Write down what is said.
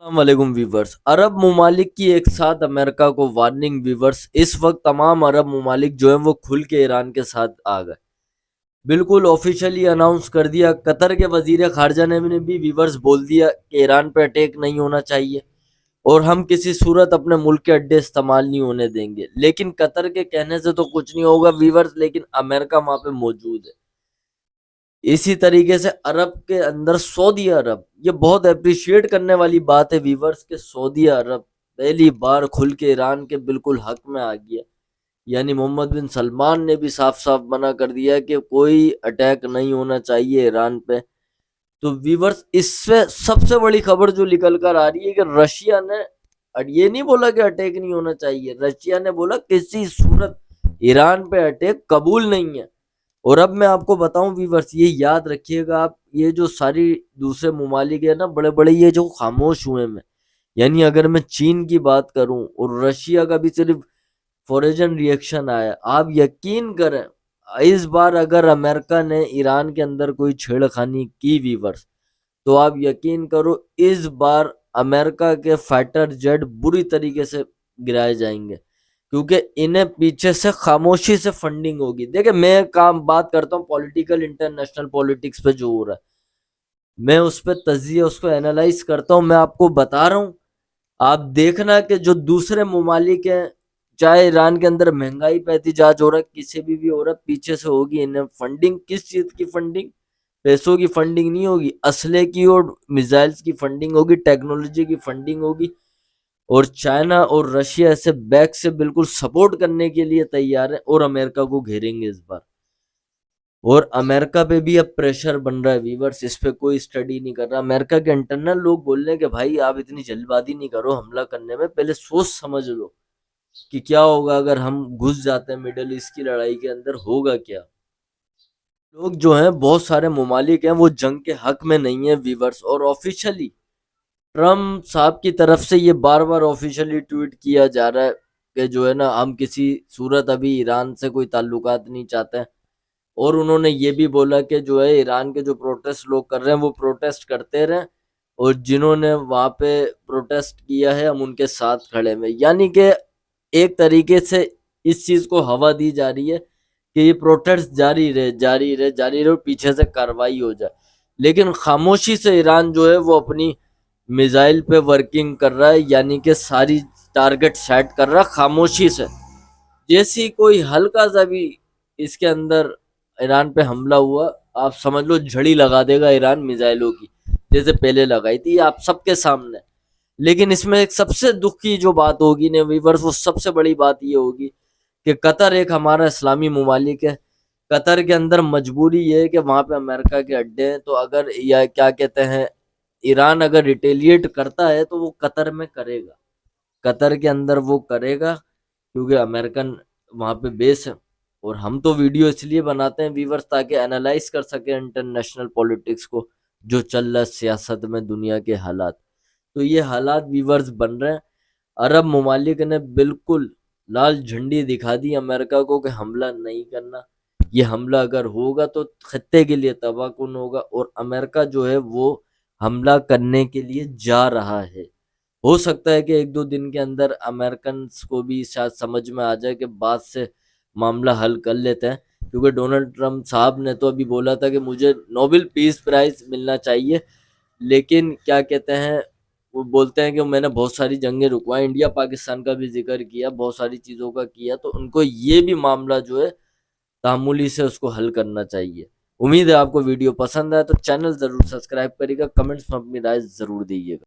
वालेकुम व्यूवर्स। अरब ममालिक की एक साथ अमेरिका को वार्निंग। व्यूवर्स, इस वक्त तमाम अरब ममालिक जो हैं वो खुल के ईरान के साथ आ गए। बिल्कुल ऑफिशियली अनाउंस कर दिया। कतर के वजीर खारजा ने भी व्यूवर्स बोल दिया कि ईरान पे अटैक नहीं होना चाहिए और हम किसी सूरत अपने मुल्क के अड्डे इस्तेमाल नहीं होने देंगे। लेकिन कतर के कहने से तो कुछ नहीं होगा व्यूवर्स, लेकिन अमेरिका वहां पे मौजूद है। इसी तरीके से अरब के अंदर सऊदी अरब, ये बहुत अप्रिशिएट करने वाली बात है व्यूवर्स के सऊदी अरब पहली बार खुल के ईरान के बिल्कुल हक में आ गया। यानी मोहम्मद बिन सलमान ने भी साफ साफ मना कर दिया कि कोई अटैक नहीं होना चाहिए ईरान पे। तो व्यूवर्स, इससे सबसे बड़ी खबर जो निकल कर आ रही है कि रशिया ने ये नहीं बोला कि अटैक नहीं होना चाहिए, रशिया ने बोला किसी सूरत ईरान पे अटैक कबूल नहीं है। और अब मैं आपको बताऊं व्यूवर्स, ये याद रखिएगा आप, ये जो सारी दूसरे ममालिक है ना बड़े बड़े, ये जो खामोश हुए हैं, यानी अगर मैं चीन की बात करूं और रशिया का भी सिर्फ फॉरेजन रिएक्शन आया, आप यकीन करें इस बार अगर अमेरिका ने ईरान के अंदर कोई छेड़खानी की व्यूवर्स, तो आप यकीन करो इस बार अमेरिका के फाइटर जेट बुरी तरीके से गिराए जाएंगे, क्योंकि इन्हें पीछे से खामोशी से फंडिंग होगी। देखिए, मैं बात करता हूँ पॉलिटिकल इंटरनेशनल पॉलिटिक्स पे जो हो रहा है, मैं उस पर तजिया उसको एनालाइज करता हूँ। मैं आपको बता रहा हूँ, आप देखना कि जो दूसरे ममालिक हैं, चाहे ईरान के अंदर महंगाई पे एहतिजाज हो रहा है, किसी भी हो रहा है, पीछे से होगी इन्हें फंडिंग। किस चीज की फंडिंग? पैसों की फंडिंग नहीं होगी, असले की और मिसाइल्स की फंडिंग होगी, टेक्नोलॉजी की फंडिंग होगी। और चाइना और रशिया ऐसे बैक से बिल्कुल सपोर्ट करने के लिए तैयार है और अमेरिका को घेरेंगे इस बार। और अमेरिका पे भी अब प्रेशर बन रहा है व्यूवर्स, इस पे कोई स्टडी नहीं कर रहा। अमेरिका के इंटरनल लोग बोल रहे हैं कि भाई आप इतनी जल्दबाजी नहीं करो हमला करने में, पहले सोच समझ लो कि क्या होगा अगर हम घुस जाते हैं मिडल ईस्ट की लड़ाई के अंदर, होगा क्या। लोग जो हैं, बहुत सारे ममालिक हैं, वो जंग के हक में नहीं है व्यूवर्स। और ऑफिशियली ट्रम्प साहब की तरफ से ये बार बार ऑफिशियली ट्वीट किया जा रहा है कि जो है ना, हम किसी सूरत अभी ईरान से कोई ताल्लुकात नहीं चाहते हैं। और उन्होंने ये भी बोला कि जो है ईरान के जो प्रोटेस्ट लोग कर रहे हैं वो प्रोटेस्ट करते रहें, और जिन्होंने वहां पे प्रोटेस्ट किया है हम उनके साथ खड़े हैं। यानी कि एक तरीके से इस चीज को हवा दी जा रही है कि ये प्रोटेस्ट जारी रहे जारी रहे जारी रहे और पीछे से कार्रवाई हो जाए। लेकिन खामोशी से ईरान जो है वो अपनी मिसाइल पे वर्किंग कर रहा है, यानी कि सारी टारगेट सेट कर रहा है खामोशी से। जैसी कोई हल्का सा भी इसके अंदर ईरान पे हमला हुआ, आप समझ लो झड़ी लगा देगा ईरान मिसाइलों की, जैसे पहले लगाई थी आप सबके सामने। लेकिन इसमें एक सबसे दुख की जो बात होगी ना वीवर्स, वो सबसे बड़ी बात ये होगी कि कतर एक हमारा इस्लामी ममालिक है। कतर के अंदर मजबूरी ये है कि वहां पे अमेरिका के अड्डे हैं, तो अगर या क्या कहते हैं, ईरान अगर रिटेलिएट करता है तो वो कतर में करेगा, कतर के अंदर वो करेगा, क्योंकि अमेरिकन वहां पे बेस है। और हम तो वीडियो इसलिए बनाते हैं व्यूवर्स ताकि एनालाइज कर सके इंटरनेशनल पॉलिटिक्स को, जो चल रहा है सियासत में दुनिया के हालात। तो ये हालात व्यूवर्स बन रहे हैं। अरब ममालिक ने बिल्कुल लाल झंडी दिखा दी अमेरिका को कि हमला नहीं करना। ये हमला अगर होगा तो खत्ते के लिए तबाहकुन होगा, और अमेरिका जो है वो हमला करने के लिए जा रहा है। हो सकता है कि एक दो दिन के अंदर अमेरिकन को भी शायद समझ में आ जाए कि बाद से मामला हल कर लेते हैं, क्योंकि डोनाल्ड ट्रम्प साहब ने तो अभी बोला था कि मुझे नोबेल पीस प्राइज मिलना चाहिए। लेकिन क्या कहते हैं, वो बोलते हैं कि मैंने बहुत सारी जंगें रुकवाई, इंडिया पाकिस्तान का भी जिक्र किया, बहुत सारी चीज़ों का किया, तो उनको ये भी मामला जो है तामुली से उसको हल करना चाहिए। उम्मीद है आपको वीडियो पसंद आए तो चैनल ज़रूर सब्सक्राइब करिएगा, कमेंट्स में अपनी राय ज़रूर दीजिएगा।